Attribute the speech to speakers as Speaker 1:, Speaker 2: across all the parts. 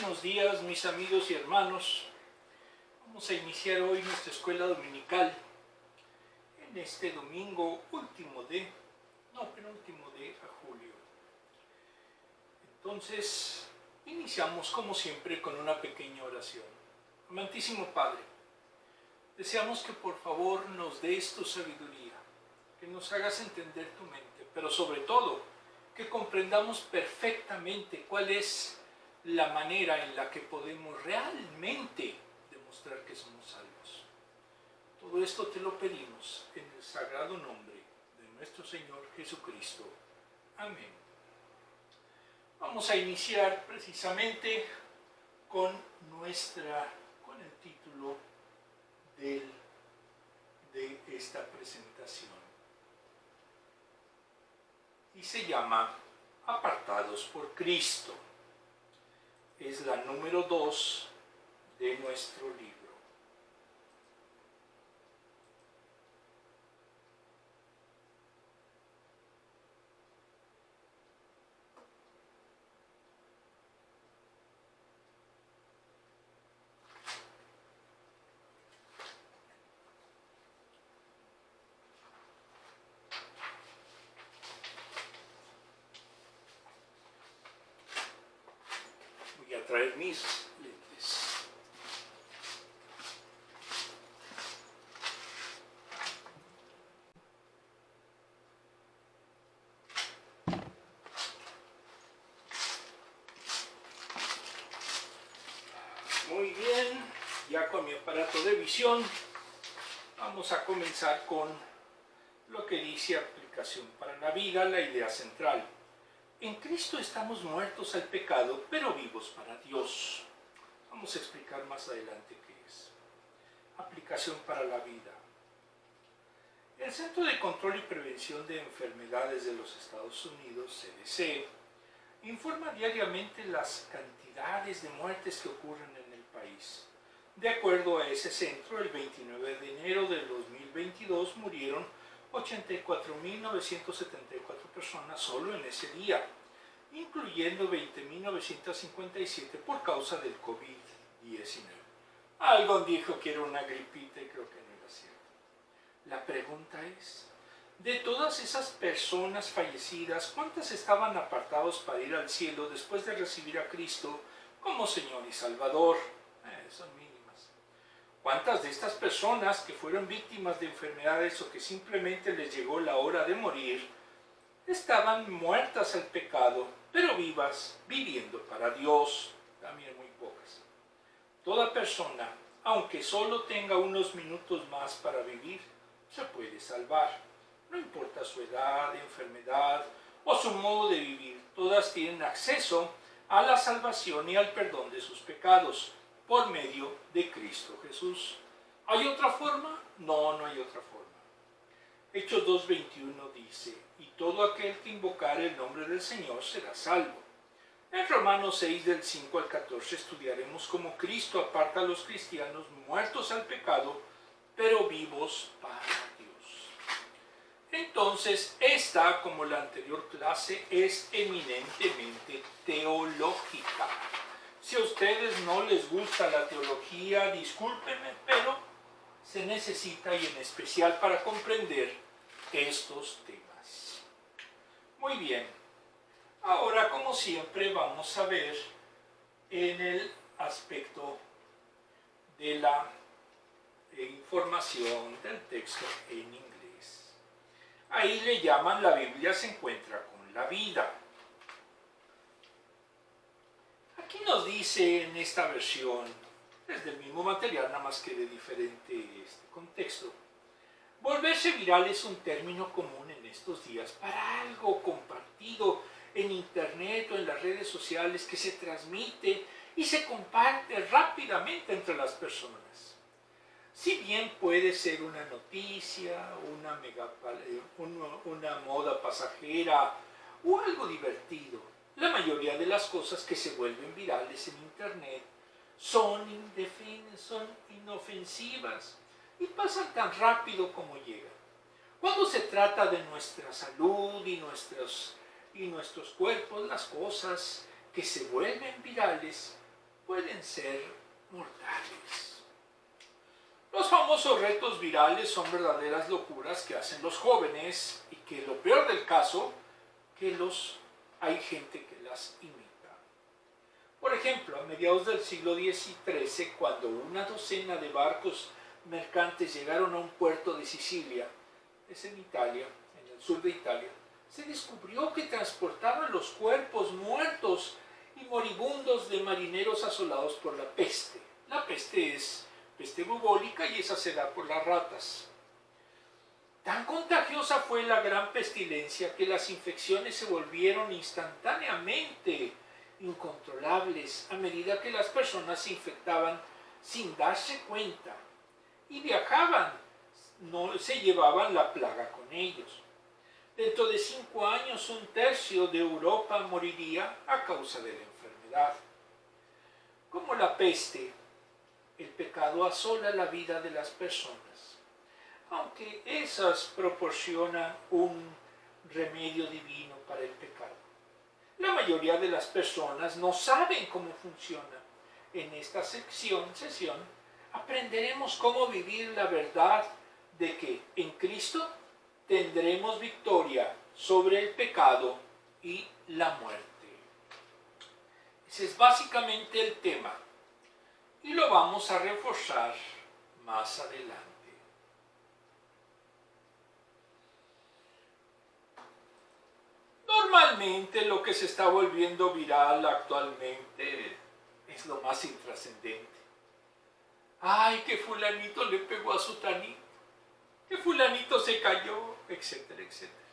Speaker 1: Buenos días, mis amigos y hermanos. Vamos a iniciar hoy nuestra escuela dominical en este domingo penúltimo de julio. Entonces, iniciamos como siempre con una pequeña oración. Amantísimo Padre, deseamos que por favor nos des tu sabiduría, que nos hagas entender tu mente, pero sobre todo, que comprendamos perfectamente cuál es la manera en la que podemos realmente demostrar que somos salvos. Todo esto te lo pedimos en el sagrado nombre de nuestro Señor Jesucristo. Amén. Vamos a iniciar precisamente con el título de esta presentación. Y se llama Apartados por Cristo. Es la número 2 de nuestro libro. Voy a traer mis lentes. Muy bien, ya con mi aparato de visión, vamos a comenzar con lo que dice Aplicación para la Vida, la idea central. En Cristo estamos muertos al pecado, pero vivos para Dios. Vamos a explicar más adelante qué es. Aplicación para la vida. El Centro de Control y Prevención de Enfermedades de los Estados Unidos, CDC, informa diariamente las cantidades de muertes que ocurren en el país. De acuerdo a ese centro, el 29 de enero del 2022 murieron 84.974 personas solo en ese día, incluyendo 20.957 por causa del COVID-19. Alguien dijo que era una gripita y creo que no era cierto. La pregunta es, de todas esas personas fallecidas, ¿cuántas estaban apartados para ir al cielo después de recibir a Cristo como Señor y Salvador? Son mínimas. ¿Cuántas de estas personas que fueron víctimas de enfermedades o que simplemente les llegó la hora de morir, estaban muertas al pecado, pero vivas, viviendo para Dios? También muy pocas. Toda persona, aunque solo tenga unos minutos más para vivir, se puede salvar. No importa su edad, enfermedad o su modo de vivir, todas tienen acceso a la salvación y al perdón de sus pecados por medio de Cristo Jesús. ¿Hay otra forma? No, no hay otra forma. Hechos 2:21 dice, y todo aquel que invocare el nombre del Señor será salvo. En Romanos 6 del 5 al 14 estudiaremos cómo Cristo aparta a los cristianos muertos al pecado, pero vivos para Dios. Entonces, esta, como la anterior clase, es eminentemente teológica. Si a ustedes no les gusta la teología, discúlpenme, pero se necesita, y en especial para comprender estos temas. Muy bien, ahora como siempre vamos a ver en el aspecto de la información del texto en inglés. Ahí le llaman la Biblia se encuentra con la vida. Aquí nos dice en esta versión, es del mismo material, nada más que de diferente contexto. Volverse viral es un término común en estos días para algo compartido en internet o en las redes sociales que se transmite y se comparte rápidamente entre las personas. Si bien puede ser una noticia, una moda pasajera o algo divertido, la mayoría de las cosas que se vuelven virales en internet son inofensivas y pasan tan rápido como llegan. Cuando se trata de nuestra salud y nuestros cuerpos, las cosas que se vuelven virales pueden ser mortales. Los famosos retos virales son verdaderas locuras que hacen los jóvenes y que lo peor del caso, que hay gente que las imita. Por ejemplo, a mediados del siglo XIII, cuando una docena de barcos mercantes llegaron a un puerto de Sicilia, es en Italia, en el sur de Italia, se descubrió que transportaban los cuerpos muertos y moribundos de marineros asolados por la peste. La peste es peste bubólica y esa se da por las ratas. Tan contagiosa fue la gran pestilencia que las infecciones se volvieron instantáneamente incontrolables a medida que las personas se infectaban sin darse cuenta y viajaban, no se llevaban la plaga con ellos. Dentro de 5 años, 1/3 de Europa moriría a causa de la enfermedad. Como la peste, el pecado asola la vida de las personas, aunque esas proporcionan un remedio divino para el pecado. La mayoría de las personas no saben cómo funciona. En esta sesión aprenderemos cómo vivir la verdad de que en Cristo tendremos victoria sobre el pecado y la muerte. Ese es básicamente el tema y lo vamos a reforzar más adelante. Normalmente lo que se está volviendo viral actualmente es lo más intrascendente. Ay, que fulanito le pegó a sutanito, que fulanito se cayó, etcétera, etcétera.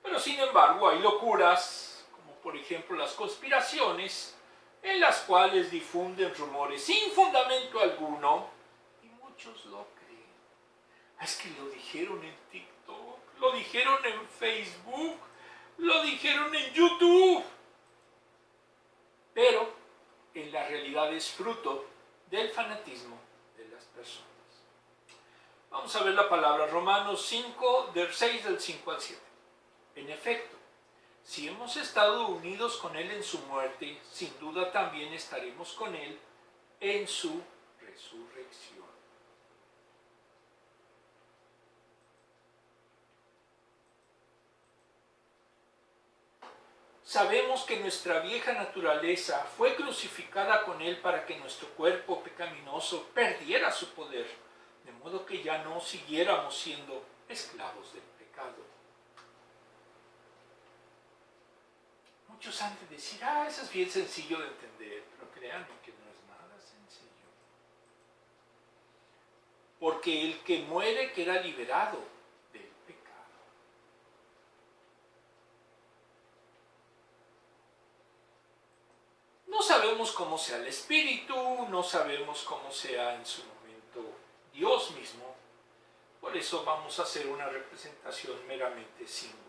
Speaker 1: Pero sin embargo hay locuras, como por ejemplo las conspiraciones, en las cuales difunden rumores sin fundamento alguno, y muchos lo creen. Es que lo dijeron en TikTok, lo dijeron en Facebook, lo dijeron en YouTube. Pero en la realidad es fruto del fanatismo de las personas. Vamos a ver la palabra Romanos 5, del 6 del 5 al 7. En efecto, si hemos estado unidos con Él en su muerte, sin duda también estaremos con Él en su resurrección. Sabemos que nuestra vieja naturaleza fue crucificada con Él para que nuestro cuerpo pecaminoso perdiera su poder, de modo que ya no siguiéramos siendo esclavos del pecado. Muchos han de decir, eso es bien sencillo de entender, pero créanme que no es nada sencillo. Porque el que muere queda liberado del pecado. No sabemos cómo sea el Espíritu, no sabemos cómo sea en su momento Dios mismo, por eso vamos a hacer una representación meramente simbólica.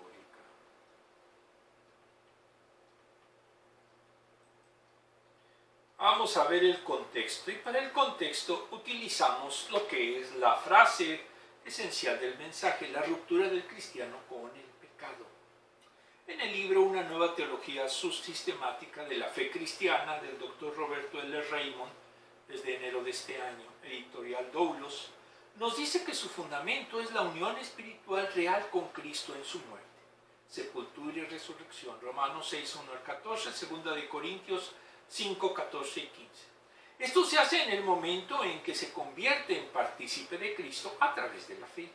Speaker 1: Vamos a ver el contexto y para el contexto utilizamos lo que es la frase esencial del mensaje, la ruptura del cristiano con el pecado. En el libro Una nueva teología subsistemática de la fe cristiana del Dr. Roberto L. Raymond, desde enero de este año, editorial Doulos, nos dice que su fundamento es la unión espiritual real con Cristo en su muerte, sepultura y resurrección. Romanos 6, 1 al 14, 2 de Corintios 5, 14 y 15. Esto se hace en el momento en que se convierte en partícipe de Cristo a través de la fe.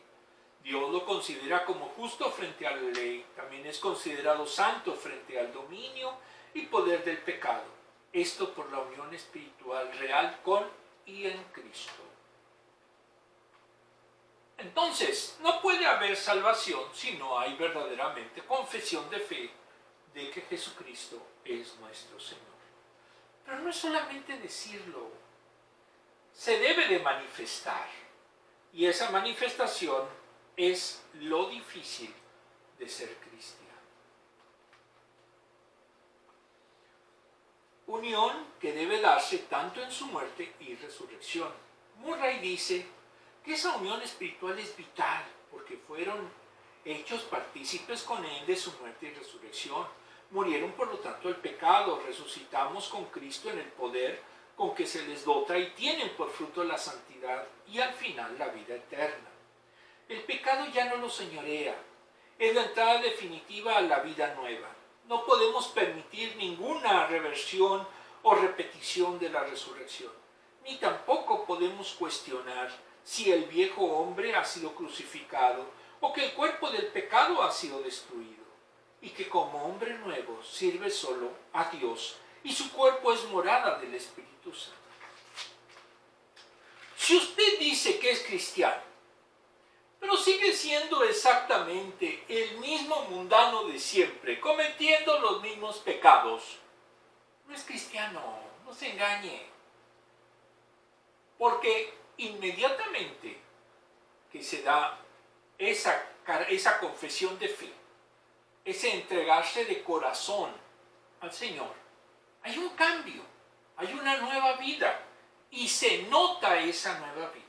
Speaker 1: Dios lo considera como justo frente a la ley, también es considerado santo frente al dominio y poder del pecado. Esto por la unión espiritual real con y en Cristo. Entonces, no puede haber salvación si no hay verdaderamente confesión de fe de que Jesucristo es nuestro Señor. Pero no es solamente decirlo, se debe de manifestar. Y esa manifestación es lo difícil de ser cristiano. Unión que debe darse tanto en su muerte y resurrección. Murray dice que esa unión espiritual es vital porque fueron hechos partícipes con Él de su muerte y resurrección. Murieron por lo tanto el pecado, resucitamos con Cristo en el poder con que se les dota y tienen por fruto la santidad y al final la vida eterna. El pecado ya no lo señorea, es la entrada definitiva a la vida nueva. No podemos permitir ninguna reversión o repetición de la resurrección, ni tampoco podemos cuestionar si el viejo hombre ha sido crucificado o que el cuerpo del pecado ha sido destruido, y que como hombre nuevo sirve solo a Dios y su cuerpo es morada del Espíritu Santo. Si usted dice que es cristiano, pero sigue siendo exactamente el mismo mundano de siempre, cometiendo los mismos pecados, no es cristiano, no se engañe. Porque inmediatamente que se da esa confesión de fe, ese entregarse de corazón al Señor, hay un cambio, hay una nueva vida y se nota esa nueva vida.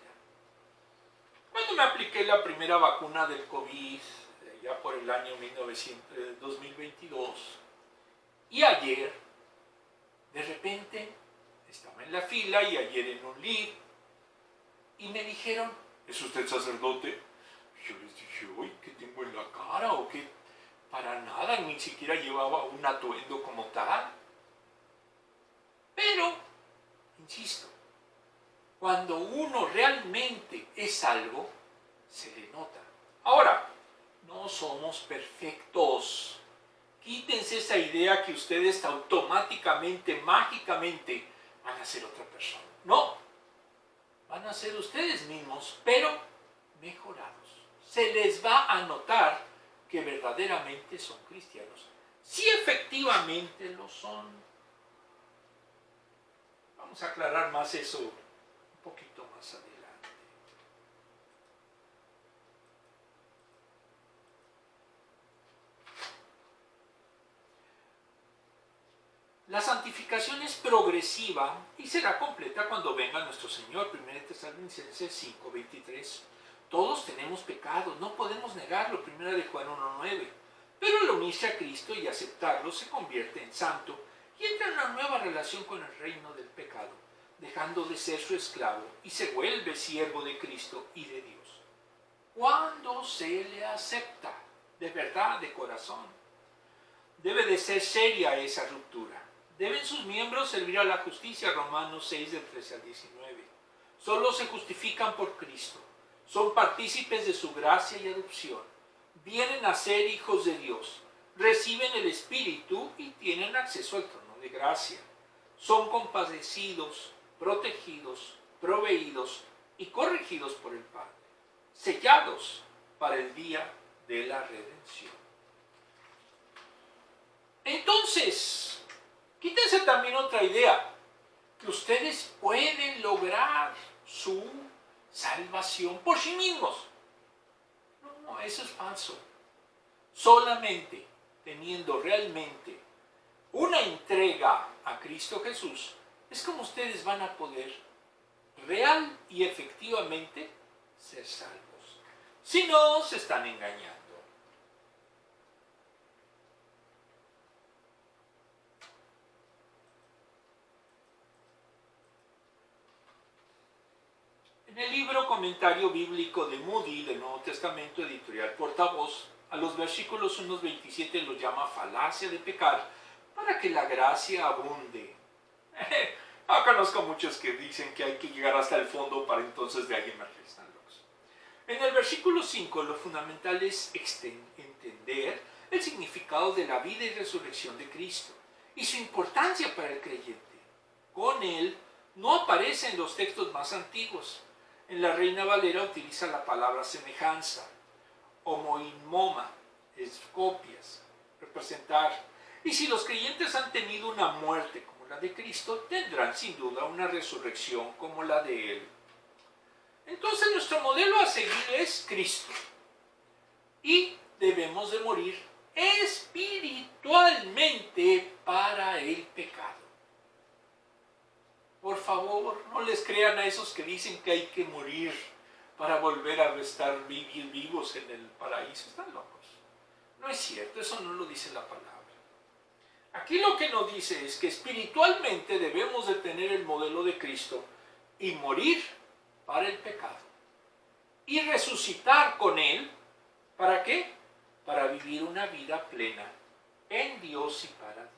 Speaker 1: Cuando me apliqué la primera vacuna del COVID, ya por el año 2022, y ayer, de repente, estaba en la fila y ayer en un live, y me dijeron, ¿es usted sacerdote? Yo les dije, uy, ¿qué tengo en la cara? ¿O qué? Para nada, ni siquiera llevaba un atuendo como tal. Pero, insisto, cuando uno realmente es algo, se le nota. Ahora, no somos perfectos. Quítense esa idea que ustedes automáticamente, mágicamente, van a ser otra persona. No, van a ser ustedes mismos, pero mejorados. Se les va a notar que verdaderamente son cristianos. Si efectivamente lo son. Vamos a aclarar más eso un poquito más adelante. La santificación es progresiva y será completa cuando venga nuestro Señor. 1 Tesalonicenses 5:23. Todos tenemos pecados, no podemos negarlo. 1 Juan 1:9. Pero al unirse a Cristo y aceptarlo se convierte en santo y entra en una nueva relación con el reino del pecado, dejando de ser su esclavo y se vuelve siervo de Cristo y de Dios. Cuando se le acepta, de verdad, de corazón, debe de ser seria esa ruptura. Deben sus miembros servir a la justicia, Romanos 6, del 13 al 19. Solo se justifican por Cristo, son partícipes de su gracia y adopción, vienen a ser hijos de Dios, reciben el Espíritu y tienen acceso al trono de gracia. Son compadecidos, protegidos, proveídos y corregidos por el Padre, sellados para el día de la redención. Entonces, quítense también otra idea, que ustedes pueden lograr su salvación por sí mismos. No, eso es falso. Solamente teniendo realmente una entrega a Cristo Jesús, es como ustedes van a poder real y efectivamente ser salvos. Si no, se están engañando. En el libro Comentario Bíblico de Moody del Nuevo Testamento, editorial Portavoz, a los versículos 1-27 los llama falacia de pecar para que la gracia abunde. Conozco muchos que dicen que hay que llegar hasta el fondo para entonces de ahí emerger. Están locos. En el versículo 5 lo fundamental es entender el significado de la vida y resurrección de Cristo y su importancia para el creyente. Con él no aparece en los textos más antiguos. En la Reina Valera utiliza la palabra semejanza, homoinmoma, es copias, representar. Y si los creyentes han tenido una muerte como la de Cristo, tendrán sin duda una resurrección como la de Él. Entonces nuestro modelo a seguir es Cristo. Y debemos de morir espiritualmente para el pecado. Por favor, no les crean a esos que dicen que hay que morir para volver a estar vivos en el paraíso. Están locos. No es cierto, eso no lo dice la palabra. Aquí lo que nos dice es que espiritualmente debemos de tener el modelo de Cristo y morir para el pecado. Y resucitar con Él, ¿para qué? Para vivir una vida plena en Dios y para Dios.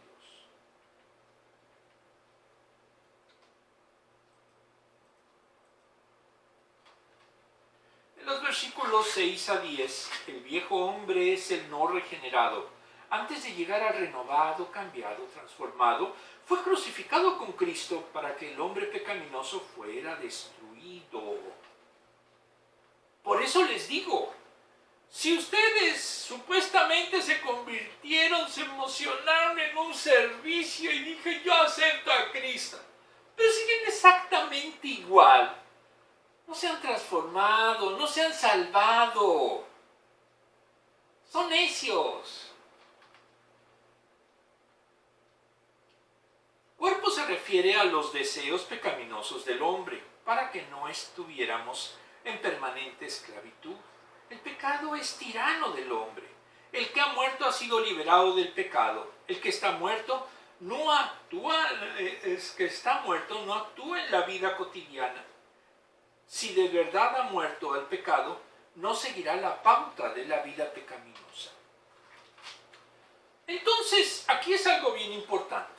Speaker 1: En los versículos 6 a 10, el viejo hombre es el no regenerado. Antes de llegar al renovado, cambiado, transformado, fue crucificado con Cristo para que el hombre pecaminoso fuera destruido. Por eso les digo, si ustedes supuestamente se convirtieron, se emocionaron en un servicio y dije yo acepto a Cristo, pero siguen exactamente igual, no se han transformado, no se han salvado, son necios. Cuerpo se refiere a los deseos pecaminosos del hombre, para que no estuviéramos en permanente esclavitud. El pecado es tirano del hombre. El que ha muerto ha sido liberado del pecado. El que está muerto no actúa en la vida cotidiana. Si de verdad ha muerto el pecado, no seguirá la pauta de la vida pecaminosa. Entonces, aquí es algo bien importante.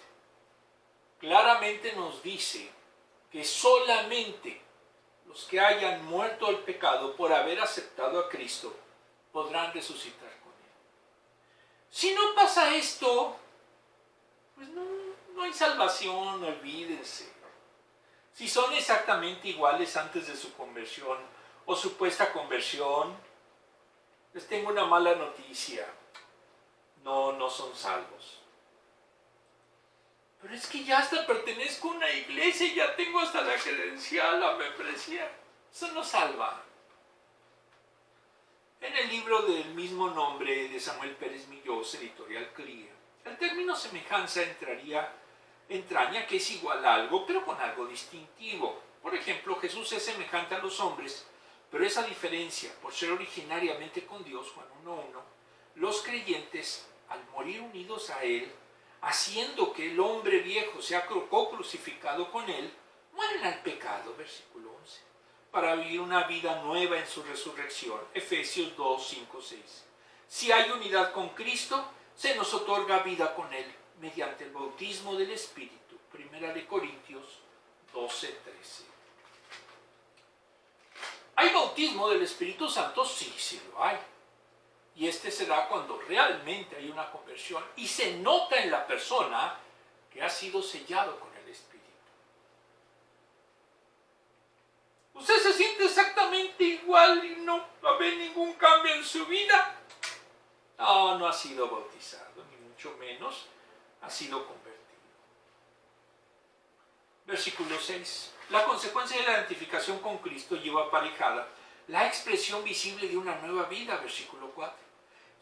Speaker 1: Claramente nos dice que solamente los que hayan muerto al pecado por haber aceptado a Cristo podrán resucitar con Él. Si no pasa esto, pues no hay salvación, olvídense. Si son exactamente iguales antes de su conversión o supuesta conversión, les tengo una mala noticia. No son salvos. Pero es que ya hasta pertenezco a una iglesia y ya tengo hasta la credencial, la membresía. Eso no salva. En el libro del mismo nombre de Samuel Pérez Millós, editorial Cría, el término semejanza entraña que es igual a algo, pero con algo distintivo. Por ejemplo, Jesús es semejante a los hombres, pero esa diferencia, por ser originariamente con Dios, Juan 1:1, los creyentes, al morir unidos a Él, haciendo que el hombre viejo sea co-crucificado con Él, mueren al pecado, versículo 11, para vivir una vida nueva en su resurrección, Efesios 2:5-6. Si hay unidad con Cristo, se nos otorga vida con Él, mediante el bautismo del Espíritu, 1 Corintios 12:13. ¿Hay bautismo del Espíritu Santo? Sí lo hay. Y este se da cuando realmente hay una conversión y se nota en la persona que ha sido sellado con el Espíritu. ¿Usted se siente exactamente igual y no va a haber ningún cambio en su vida? No ha sido bautizado, ni mucho menos ha sido convertido. Versículo 6. La consecuencia de la identificación con Cristo lleva aparejada la expresión visible de una nueva vida, versículo 4.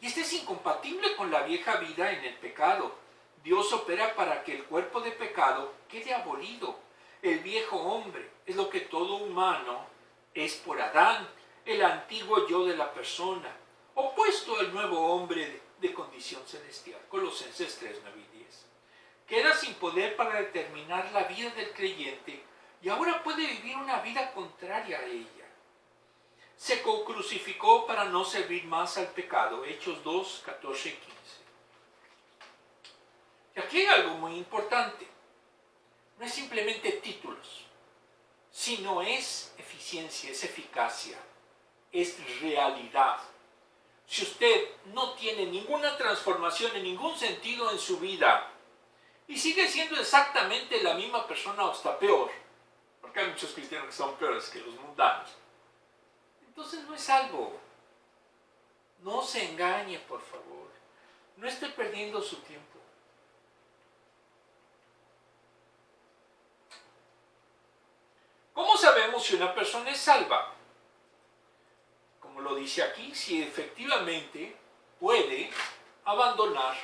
Speaker 1: Y este es incompatible con la vieja vida en el pecado. Dios opera para que el cuerpo de pecado quede abolido. El viejo hombre es lo que todo humano es por Adán, el antiguo yo de la persona, opuesto al nuevo hombre de condición celestial. Colosenses 3:9 y 10. Queda sin poder para determinar la vida del creyente y ahora puede vivir una vida contraria a ella. Se crucificó para no servir más al pecado, Hechos 2:14 y 15. Y aquí hay algo muy importante. No es simplemente títulos, sino es eficiencia, es eficacia, es realidad. Si usted no tiene ninguna transformación en ningún sentido en su vida y sigue siendo exactamente la misma persona o hasta peor, porque hay muchos cristianos que son peores que los mundanos, entonces no es salvo. No se engañe, por favor. No esté perdiendo su tiempo. ¿Cómo sabemos si una persona es salva? Como lo dice aquí, si efectivamente puede abandonar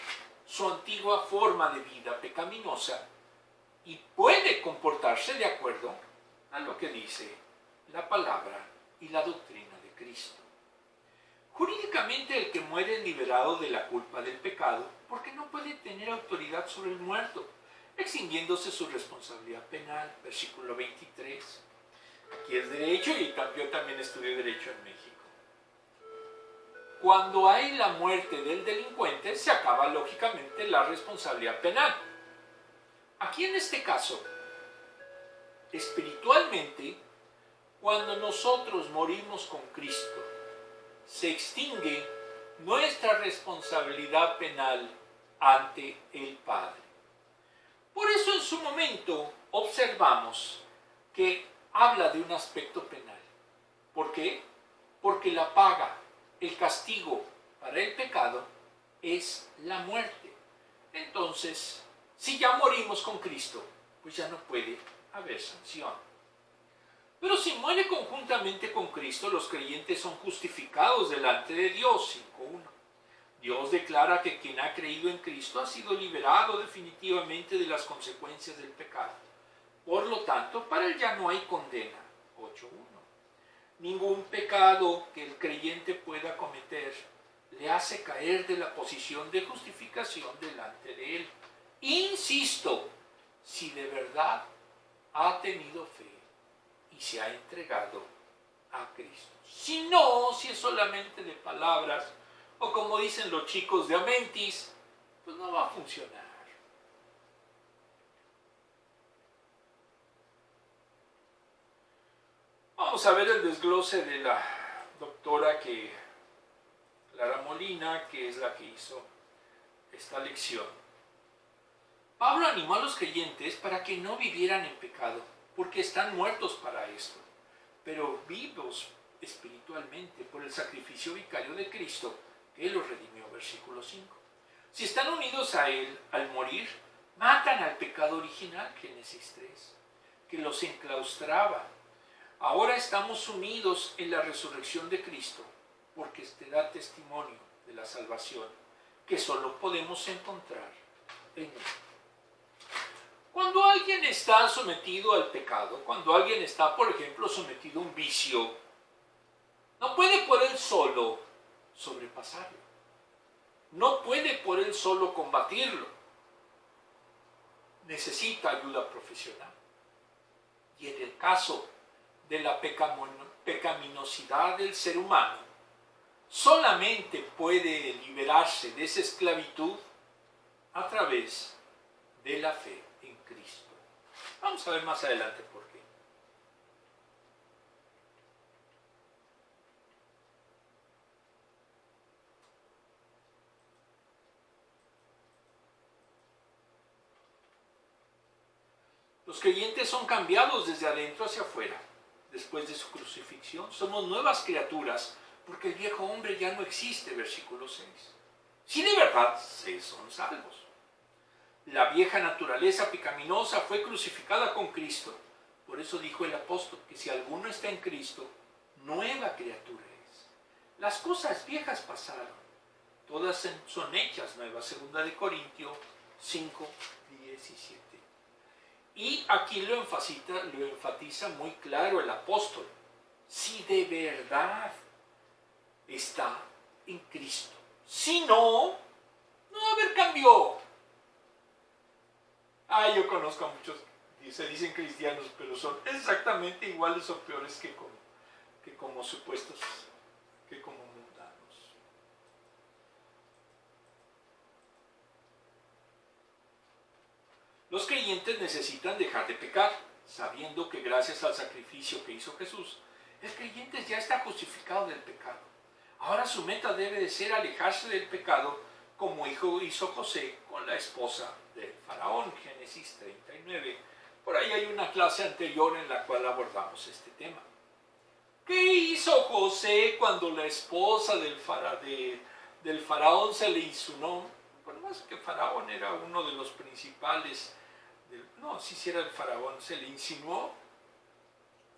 Speaker 1: su antigua forma de vida pecaminosa y puede comportarse de acuerdo a lo que dice la palabra y la doctrina de Cristo. Jurídicamente únicamente el que muere es liberado de la culpa del pecado, porque no puede tener autoridad sobre el muerto, extinguiéndose su responsabilidad penal. Versículo 23. Aquí es derecho y yo también estudié derecho en México. Cuando hay la muerte del delincuente, se acaba lógicamente la responsabilidad penal. Aquí en este caso, espiritualmente, cuando nosotros morimos con Cristo, se extingue nuestra responsabilidad penal ante el Padre. Por eso en su momento observamos que habla de un aspecto penal. ¿Por qué? Porque la paga, el castigo para el pecado es la muerte. Entonces, si ya morimos con Cristo, pues ya no puede haber sanción. Pero si muere conjuntamente con Cristo, los creyentes son justificados delante de Dios. 5.1. Dios declara que quien ha creído en Cristo ha sido liberado definitivamente de las consecuencias del pecado. Por lo tanto, para él ya no hay condena. 8.1. Ningún pecado que el creyente pueda cometer le hace caer de la posición de justificación delante de él. Insisto, si de verdad ha tenido fe y se ha entregado a Cristo. Si no, si es solamente de palabras, o como dicen los chicos de Amentis, pues no va a funcionar. Vamos a ver el desglose de la doctora Clara Molina, que es la que hizo esta lección. Pablo animó a los creyentes para que no vivieran en pecado, porque están muertos para esto, pero vivos espiritualmente por el sacrificio vicario de Cristo, que los redimió. Versículo 5. Si están unidos a Él, al morir, matan al pecado original, Génesis 3, que los enclaustraba. Ahora estamos unidos en la resurrección de Cristo, porque este da testimonio de la salvación que solo podemos encontrar en Él. Cuando alguien está sometido al pecado, cuando alguien está, por ejemplo, sometido a un vicio, no puede por él solo sobrepasarlo. No puede por él solo combatirlo. Necesita ayuda profesional. Y en el caso de la pecaminosidad del ser humano, solamente puede liberarse de esa esclavitud a través de la fe en Cristo. Vamos a ver más adelante por qué. Los creyentes son cambiados desde adentro hacia afuera. Después de su crucifixión, somos nuevas criaturas, porque el viejo hombre ya no existe, versículo 6. Si de verdad se son salvos. La vieja naturaleza pecaminosa fue crucificada con Cristo. Por eso dijo el apóstol que si alguno está en Cristo, nueva criatura es. Las cosas viejas pasaron, todas son hechas nuevas. 2 Corintios 5:17. Y aquí lo enfatiza muy claro el apóstol. Si de verdad está en Cristo. Si no, no va a haber cambio. Yo conozco a muchos que se dicen cristianos, pero son exactamente iguales o peores que como supuestos, que como mundanos. Los creyentes necesitan dejar de pecar, sabiendo que gracias al sacrificio que hizo Jesús, el creyente ya está justificado del pecado. Ahora su meta debe de ser alejarse del pecado, como hizo José con la esposa del faraón, Génesis 39. Por ahí hay una clase anterior en la cual abordamos este tema. ¿Qué hizo José cuando la esposa del faraón se le insinuó? Por más que faraón era uno de los principales, si era el faraón, se le insinuó,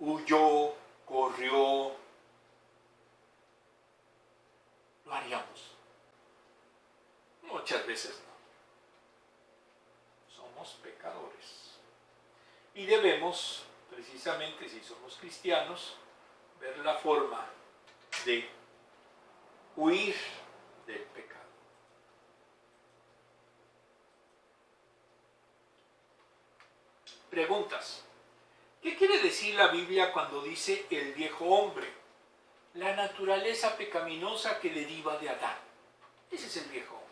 Speaker 1: huyó, corrió. Lo haríamos. Muchas veces no. Somos pecadores. Y debemos, precisamente si somos cristianos, ver la forma de huir del pecado. Preguntas. ¿Qué quiere decir la Biblia cuando dice el viejo hombre? La naturaleza pecaminosa que deriva de Adán. Ese es el viejo hombre.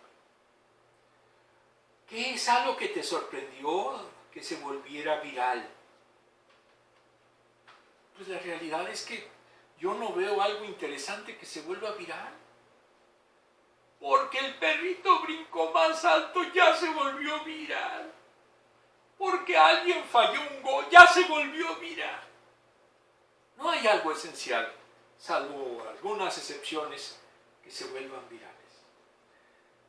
Speaker 1: ¿Qué es algo que te sorprendió que se volviera viral? Pues la realidad es que yo no veo algo interesante que se vuelva viral. Porque el perrito brincó más alto, ya se volvió viral. Porque alguien falló un gol, ya se volvió viral. No hay algo esencial, salvo algunas excepciones, que se vuelvan virales.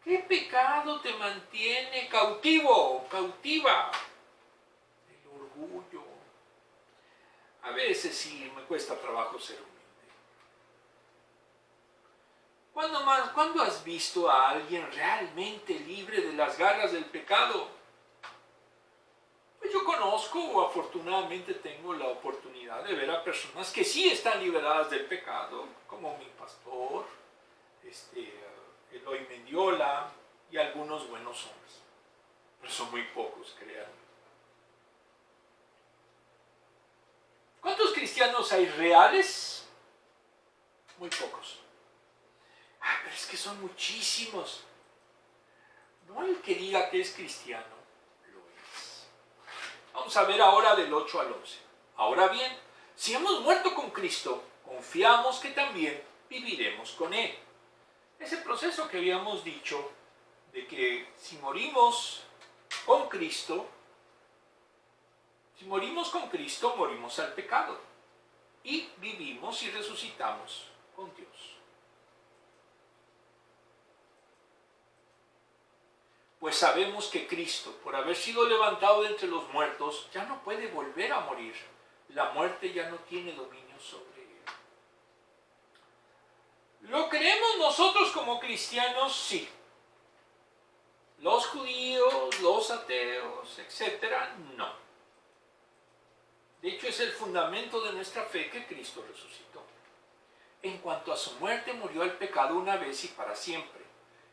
Speaker 1: ¿Qué pecado te mantiene cautivo, cautiva? El orgullo. A veces sí me cuesta trabajo ser humilde. ¿Cuándo has visto a alguien realmente libre de las garras del pecado? Pues yo conozco, o afortunadamente tengo la oportunidad de ver a personas que sí están liberadas del pecado, como mi pastor, Eloy Mendiola y algunos buenos hombres. Pero son muy pocos, créanme. ¿Cuántos cristianos hay reales? Muy pocos. Ay, pero es que son muchísimos. No el que diga que es cristiano, lo es. Vamos a ver ahora del 8 al 11. Ahora bien, si hemos muerto con Cristo, confiamos que también viviremos con Él. Ese proceso que habíamos dicho, de que si morimos con Cristo, morimos al pecado. Y vivimos y resucitamos con Dios. Pues sabemos que Cristo, por haber sido levantado de entre los muertos, ya no puede volver a morir. La muerte ya no tiene dominio sobre él. ¿Lo creemos nosotros como cristianos? Sí. Los judíos, los ateos, etc., no. De hecho, es el fundamento de nuestra fe que Cristo resucitó. En cuanto a su muerte, murió al pecado una vez y para siempre.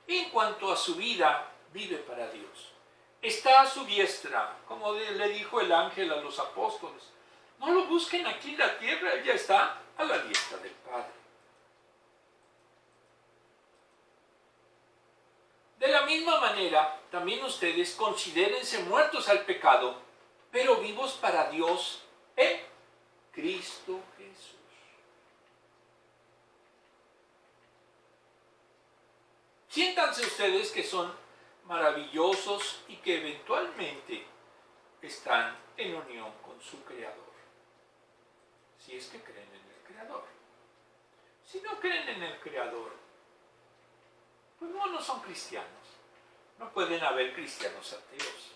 Speaker 1: En cuanto a su vida, vive para Dios. Está a su diestra, como le dijo el ángel a los apóstoles. No lo busquen aquí en la tierra, él ya está a la diestra del Padre. De la misma manera, también ustedes considérense muertos al pecado, pero vivos para Dios en Cristo Jesús. Siéntanse ustedes que son maravillosos y que eventualmente están en unión con su Creador. Si es que creen en el Creador. Si no creen en el Creador, pues no son cristianos. No pueden haber cristianos ateos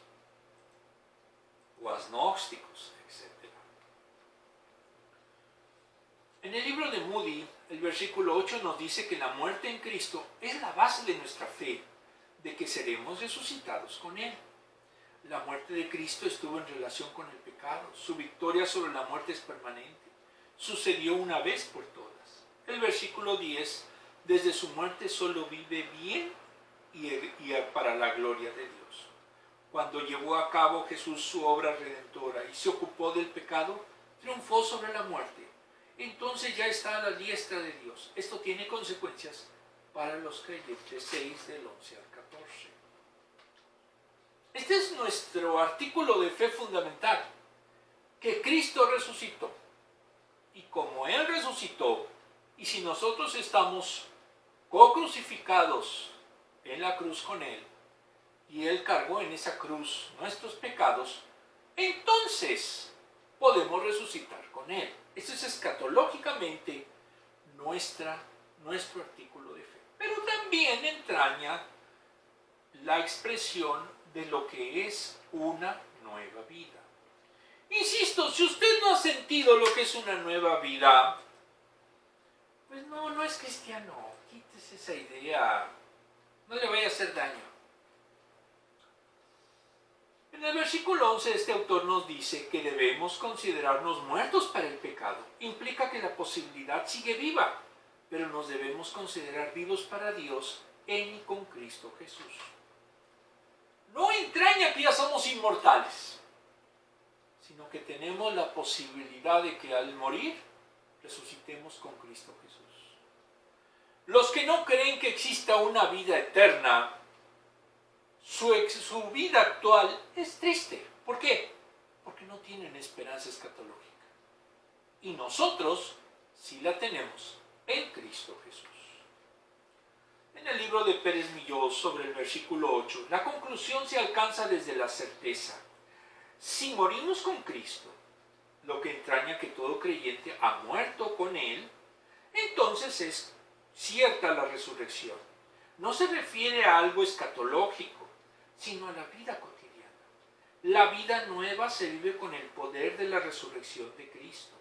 Speaker 1: o agnósticos, etc. En el libro de Moody, el versículo 8 nos dice que la muerte en Cristo es la base de nuestra fe, de que seremos resucitados con Él. La muerte de Cristo estuvo en relación con el pecado. Su victoria sobre la muerte es permanente. Sucedió una vez por todas. El versículo 10, desde su muerte solo vive bien y para la gloria de Dios. Cuando llevó a cabo Jesús su obra redentora y se ocupó del pecado, triunfó sobre la muerte. Entonces ya está a la diestra de Dios. Esto tiene consecuencias para los creyentes. 6 del 11 al 14. Este es nuestro artículo de fe fundamental, que Cristo resucitó. Y como Él resucitó, y si nosotros estamos co-crucificados en la cruz con Él, y Él cargó en esa cruz nuestros pecados, entonces podemos resucitar con Él. Esto es escatológicamente nuestro artículo de fe. Pero también entraña la expresión de lo que es una nueva vida. Insisto, si usted no ha sentido lo que es una nueva vida, pues no es cristiano. Quítese esa idea. No le vaya a hacer daño. En el versículo 11 este autor nos dice que debemos considerarnos muertos para el pecado. Implica que la posibilidad sigue viva, pero nos debemos considerar vivos para Dios en y con Cristo Jesús. No entraña que ya somos inmortales, sino que tenemos la posibilidad de que al morir resucitemos con Cristo Jesús. Los que no creen que exista una vida eterna, su vida actual es triste. ¿Por qué? Porque no tienen esperanza escatológica. Y nosotros sí la tenemos en Cristo Jesús. En el libro de Pérez Millós, sobre el versículo 8, la conclusión se alcanza desde la certeza. Si morimos con Cristo, lo que entraña que todo creyente ha muerto con Él, entonces es cierta la resurrección. No se refiere a algo escatológico, sino a la vida cotidiana. La vida nueva se vive con el poder de la resurrección de Cristo,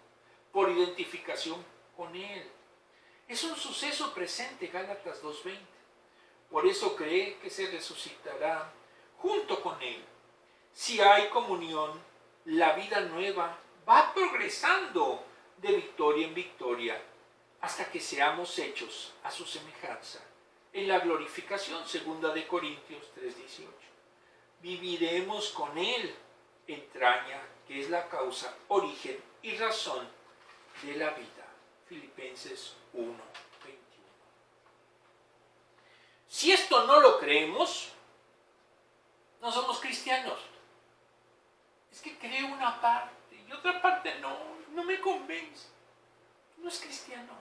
Speaker 1: por identificación con Él. Es un suceso presente, Gálatas 2:20. Por eso cree que se resucitará junto con Él. Si hay comunión, la vida nueva va progresando de victoria en victoria hasta que seamos hechos a su semejanza. En la glorificación, 2 Corintios 3:18. Viviremos con Él, entraña, que es la causa, origen y razón de la vida. Filipenses 1:21. Si esto no lo creemos, no somos cristianos. Es que creo una parte y otra parte no me convence. No es cristiano.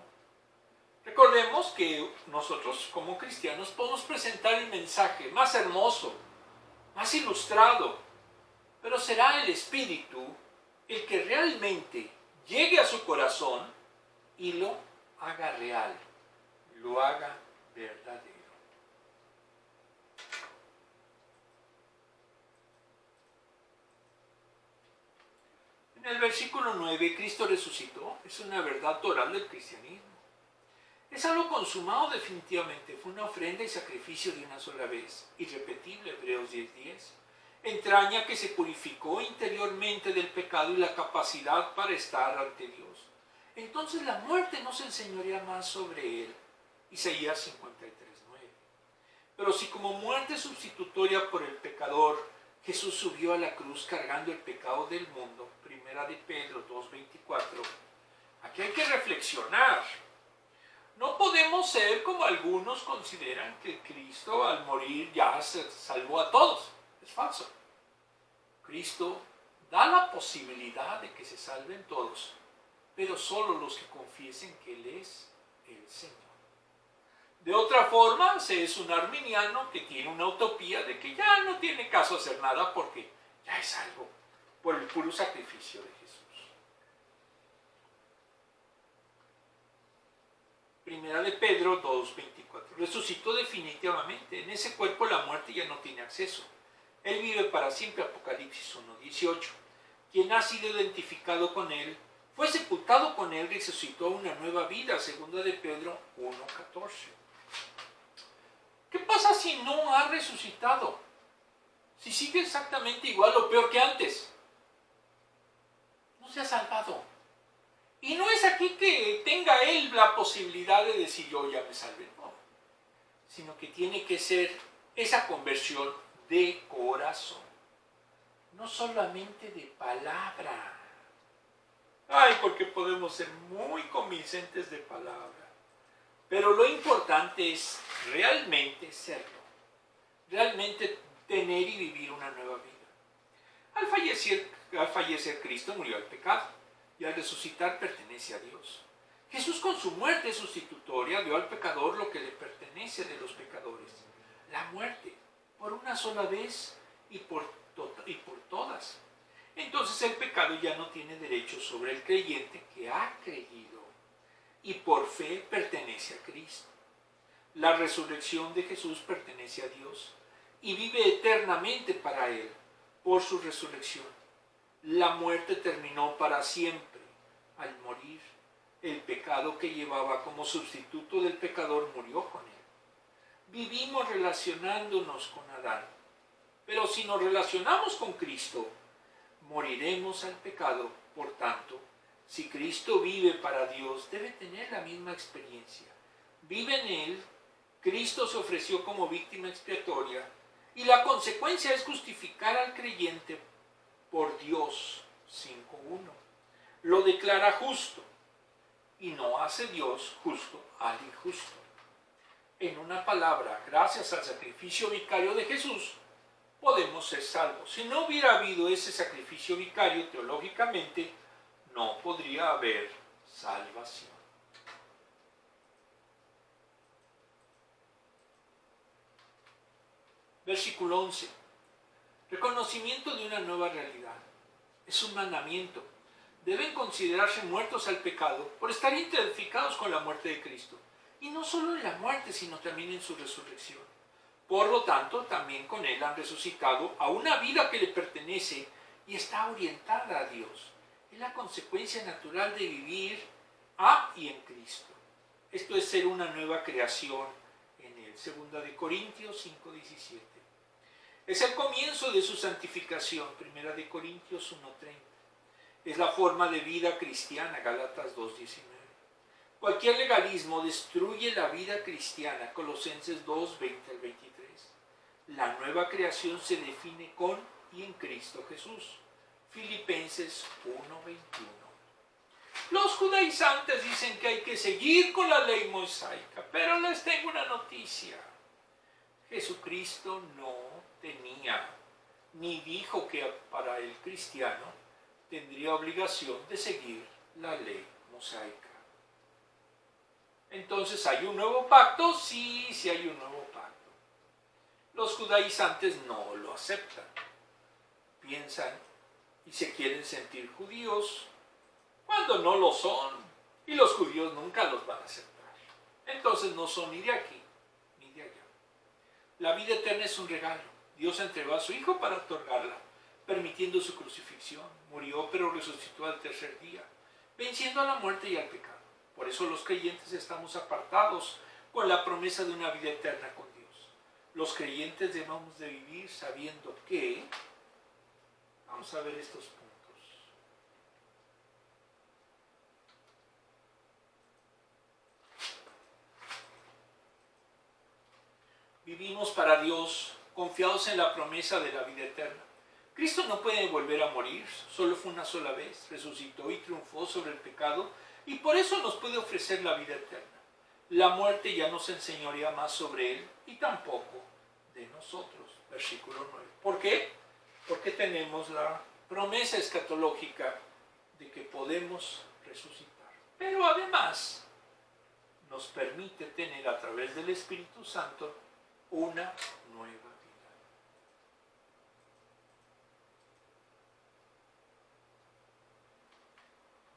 Speaker 1: Recordemos que nosotros como cristianos podemos presentar el mensaje más hermoso, más ilustrado, pero será el Espíritu el que realmente llegue a su corazón y lo haga real, lo haga verdadero. En el versículo 9, Cristo resucitó, es una verdad toral del cristianismo. Es algo consumado definitivamente, fue una ofrenda y sacrificio de una sola vez, irrepetible, Hebreos 10:10. Entraña que se purificó interiormente del pecado y la capacidad para estar ante Dios. Entonces la muerte no se enseñorea más sobre él, Isaías 53:9. Pero si como muerte sustitutoria por el pecador, Jesús subió a la cruz cargando el pecado del mundo, 1 de Pedro 2:24, aquí hay que reflexionar. No podemos ser como algunos consideran que Cristo al morir ya se salvó a todos. Es falso. Cristo da la posibilidad de que se salven todos, pero solo los que confiesen que Él es el Señor. De otra forma, se es un arminiano que tiene una utopía de que ya no tiene caso hacer nada porque ya es salvo por el puro sacrificio de Jesús. Primera de Pedro 2:24. Resucitó definitivamente. En ese cuerpo la muerte ya no tiene acceso. Él vive para siempre, Apocalipsis 1:18. Quien ha sido identificado con Él, fue sepultado con Él, resucitó a una nueva vida, 2 de Pedro 1:14. ¿Qué pasa si no ha resucitado? Si sigue exactamente igual o peor que antes. No se ha salvado. Y no es aquí que tenga él la posibilidad de decir yo ya me salvé, no. Sino que tiene que ser esa conversión de corazón. No solamente de palabra. Ay, porque podemos ser muy convincentes de palabra. Pero lo importante es realmente serlo. Realmente tener y vivir una nueva vida. Al fallecer Cristo murió al pecado. Y al resucitar pertenece a Dios. Jesús con su muerte sustitutoria dio al pecador lo que le pertenece de los pecadores. La muerte, por una sola vez y por todas. Entonces el pecado ya no tiene derecho sobre el creyente que ha creído y por fe pertenece a Cristo. La resurrección de Jesús pertenece a Dios y vive eternamente para Él por su resurrección. La muerte terminó para siempre al morir. El pecado que llevaba como sustituto del pecador murió con él. Vivimos relacionándonos con Adán. Pero si nos relacionamos con Cristo, moriremos al pecado. Por tanto, si Cristo vive para Dios, debe tener la misma experiencia. vive en él, Cristo se ofreció como víctima expiatoria y la consecuencia es justificar al creyente por Dios. 5:1. Lo declara justo y no hace Dios justo al injusto. En una palabra, gracias al sacrificio vicario de Jesús, podemos ser salvos. Si no hubiera habido ese sacrificio vicario, teológicamente, no podría haber salvación. Versículo 11. Reconocimiento de una nueva realidad. Es un mandamiento. Deben considerarse muertos al pecado por estar identificados con la muerte de Cristo. Y no solo en la muerte, sino también en su resurrección. Por lo tanto, también con Él han resucitado a una vida que le pertenece y está orientada a Dios. Es la consecuencia natural de vivir a y en Cristo. Esto es ser una nueva creación en Él. 2 Corintios 5:17. Es el comienzo de su santificación. 1 Corintios 1:30. Es la forma de vida cristiana. Gálatas 2:19. Cualquier legalismo destruye la vida cristiana. Colosenses 2:20 al 23. La nueva creación se define con y en Cristo Jesús. Filipenses 1:21. Los judaizantes dicen que hay que seguir con la ley mosaica, pero les tengo una noticia. Jesucristo no tenía ni dijo que para el cristiano tendría obligación de seguir la ley mosaica. Entonces, ¿hay un nuevo pacto? Sí, sí hay un nuevo pacto. Los judaizantes no lo aceptan. Piensan y se quieren sentir judíos cuando no lo son. Y los judíos nunca los van a aceptar. Entonces no son ni de aquí ni de allá. La vida eterna es un regalo. Dios entregó a su Hijo para otorgarla, permitiendo su crucifixión. Murió, pero resucitó al tercer día, venciendo a la muerte y al pecado. Por eso los creyentes estamos apartados con la promesa de una vida eterna con Dios. Los creyentes debemos de vivir sabiendo que, vamos a ver estos puntos. Vivimos para Dios, confiados en la promesa de la vida eterna. Cristo no puede volver a morir, solo fue una sola vez, resucitó y triunfó sobre el pecado, y por eso nos puede ofrecer la vida eterna. La muerte ya no se enseñorea más sobre él y tampoco de nosotros. Versículo 9. ¿Por qué? Porque tenemos la promesa escatológica de que podemos resucitar. Pero además nos permite tener a través del Espíritu Santo una nueva vida.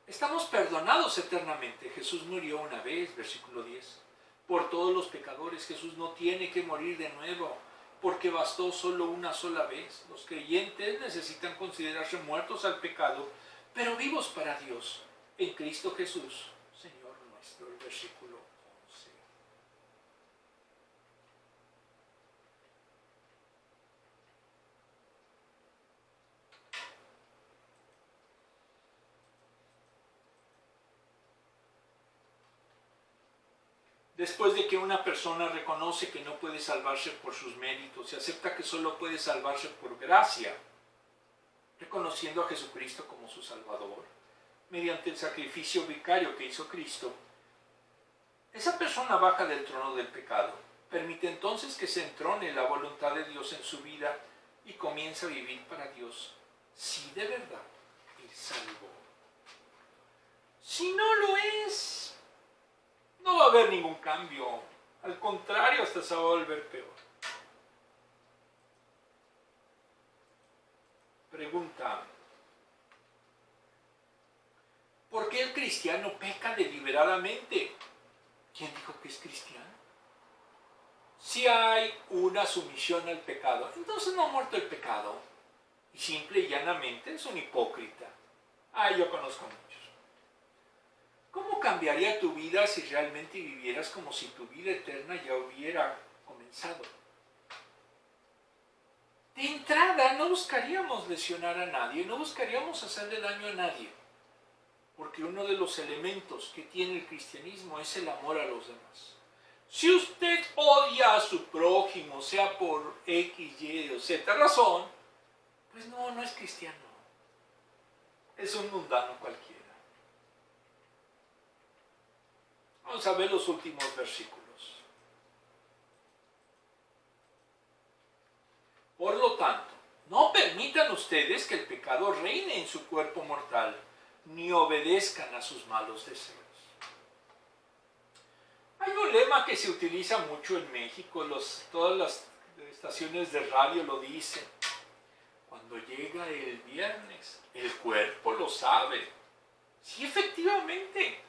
Speaker 1: Estamos perdonados eternamente. Jesús murió una vez, versículo 10. Por todos los pecadores. Jesús no tiene que morir de nuevo, porque bastó solo una sola vez. Los creyentes necesitan considerarse muertos al pecado, pero vivos para Dios, en Cristo Jesús, Señor nuestro. El versículo 11. Después de que una persona reconoce que no puede salvarse por sus méritos y acepta que solo puede salvarse por gracia, reconociendo a Jesucristo como su Salvador, mediante el sacrificio vicario que hizo Cristo, esa persona baja del trono del pecado, permite entonces que se entrone la voluntad de Dios en su vida y comienza a vivir para Dios, si de verdad es salvo. Si no lo es, no va a haber ningún cambio. Al contrario, hasta se va a volver peor. Pregunta: ¿por qué el cristiano peca deliberadamente? ¿Quién dijo que es cristiano? Si hay una sumisión al pecado, entonces no ha muerto el pecado. Y simple y llanamente es un hipócrita. Yo conozco muchos. ¿Cómo cambiaría tu vida si realmente vivieras como si tu vida eterna ya hubiera comenzado? De entrada, no buscaríamos lesionar a nadie, no buscaríamos hacerle daño a nadie, porque uno de los elementos que tiene el cristianismo es el amor a los demás. Si usted odia a su prójimo, sea por X, Y o Z razón, pues no es cristiano. Es un mundano cualquiera. Vamos a ver los últimos versículos. Por lo tanto, no permitan ustedes que el pecado reine en su cuerpo mortal, ni obedezcan a sus malos deseos. Hay un lema que se utiliza mucho en México, todas las estaciones de radio lo dicen. Cuando llega el viernes, el cuerpo lo sabe. Sí, efectivamente.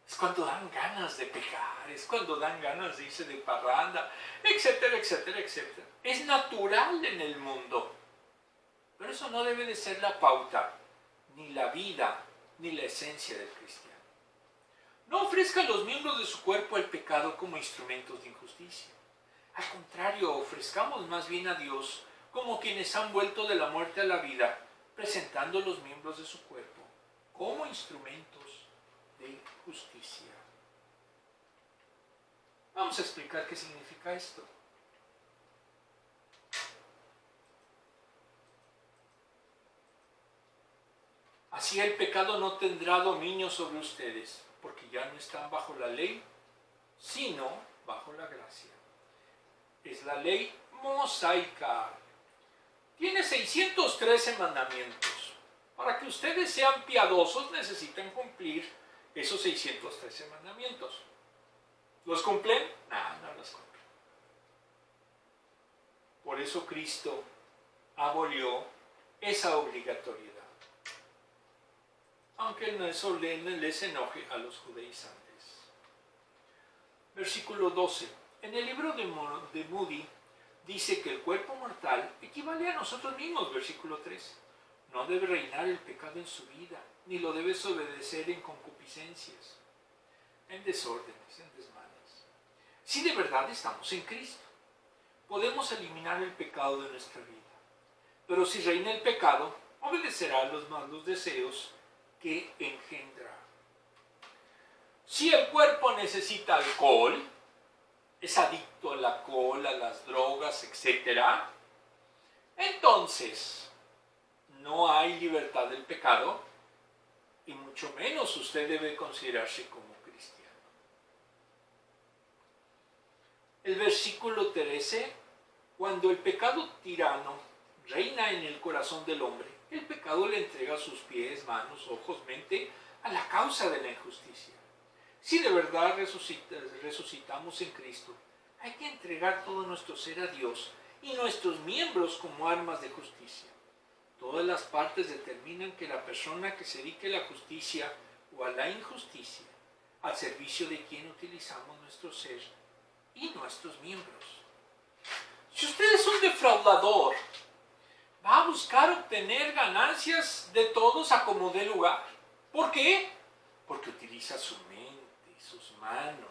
Speaker 1: Es cuando dan ganas de pecar, es cuando dan ganas de irse de parranda, etcétera, etcétera, etcétera. Es natural en el mundo. Pero eso no debe de ser la pauta, ni la vida, ni la esencia del cristiano. No ofrezca a los miembros de su cuerpo el pecado como instrumentos de injusticia. Al contrario, ofrezcamos más bien a Dios como quienes han vuelto de la muerte a la vida, presentando los miembros de su cuerpo como instrumentos de justicia. Vamos a explicar qué significa esto. Así el pecado no tendrá dominio sobre ustedes, porque ya no están bajo la ley, sino bajo la gracia. Es la ley mosaica. Tiene 613 mandamientos. Para que ustedes sean piadosos necesitan cumplir esos 613 mandamientos. ¿Los cumplen? No los cumplen. Por eso Cristo abolió esa obligatoriedad. Aunque no eso les enoje a los judaizantes. Versículo 12. En el libro de Moody dice que el cuerpo mortal equivale a nosotros mismos. Versículo 3. No debe reinar el pecado en su vida, ni lo debes obedecer en concupiscencias, en desórdenes, en desmanes. Si de verdad estamos en Cristo, podemos eliminar el pecado de nuestra vida. Pero si reina el pecado, obedecerá a los malos deseos que engendra. Si el cuerpo necesita alcohol, es adicto al alcohol, a las drogas, etc., entonces no hay libertad del pecado y mucho menos usted debe considerarse como cristiano. El versículo 13, cuando el pecado tirano reina en el corazón del hombre, el pecado le entrega sus pies, manos, ojos, mente a la causa de la injusticia. Si de verdad resucitamos en Cristo, hay que entregar todo nuestro ser a Dios y nuestros miembros como armas de justicia. Todas las partes determinan que la persona que se dedique a la justicia o a la injusticia, al servicio de quien utilizamos nuestro ser y nuestros miembros. Si usted es un defraudador, va a buscar obtener ganancias de todos a como dé lugar. ¿Por qué? Porque utiliza su mente, sus manos,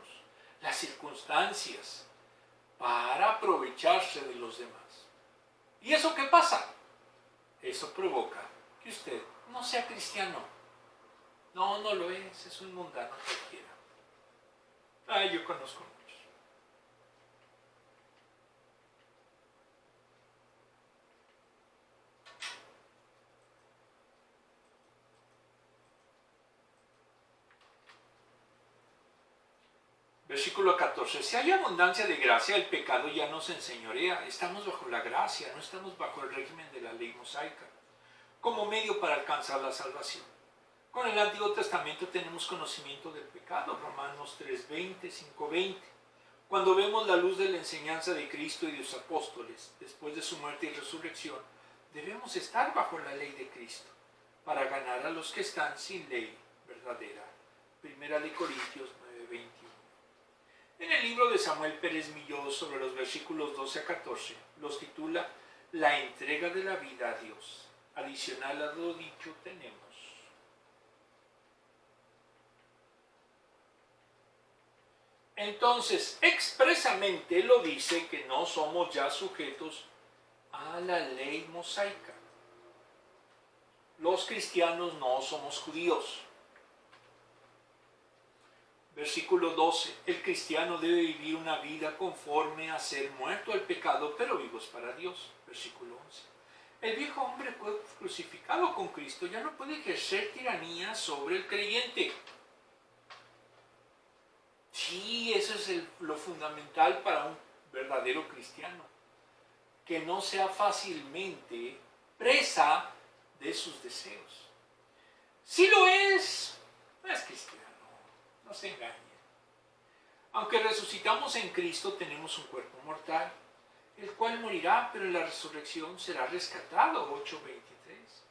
Speaker 1: las circunstancias para aprovecharse de los demás. ¿Y eso qué pasa? Eso provoca que usted no sea cristiano. No lo es un mundano cualquiera. Yo conozco muchos. Versículo 14. Si hay abundancia de gracia, el pecado ya nos enseñorea. Estamos bajo la gracia, no estamos bajo el régimen de la ley mosaica, como medio para alcanzar la salvación. Con el Antiguo Testamento tenemos conocimiento del pecado, Romanos 3:20, 5:20. Cuando vemos la luz de la enseñanza de Cristo y de sus apóstoles, después de su muerte y resurrección, debemos estar bajo la ley de Cristo, para ganar a los que están sin ley verdadera. Primera de Corintios 9:21. En el libro de Samuel Pérez Milló, sobre los versículos 12 a 14, los titula La entrega de la vida a Dios. Adicional a lo dicho tenemos: entonces, expresamente lo dice que no somos ya sujetos a la ley mosaica. Los cristianos no somos judíos. Versículo 12. El cristiano debe vivir una vida conforme a ser muerto al pecado, pero vivos para Dios. Versículo 11. El viejo hombre fue crucificado con Cristo, ya no puede ejercer tiranía sobre el creyente. Sí, eso es lo fundamental para un verdadero cristiano. Que no sea fácilmente presa de sus deseos. Si lo es, no es cristiano, no se engañe. Aunque resucitamos en Cristo, tenemos un cuerpo mortal, el cual morirá, pero en la resurrección será rescatado, 8:23.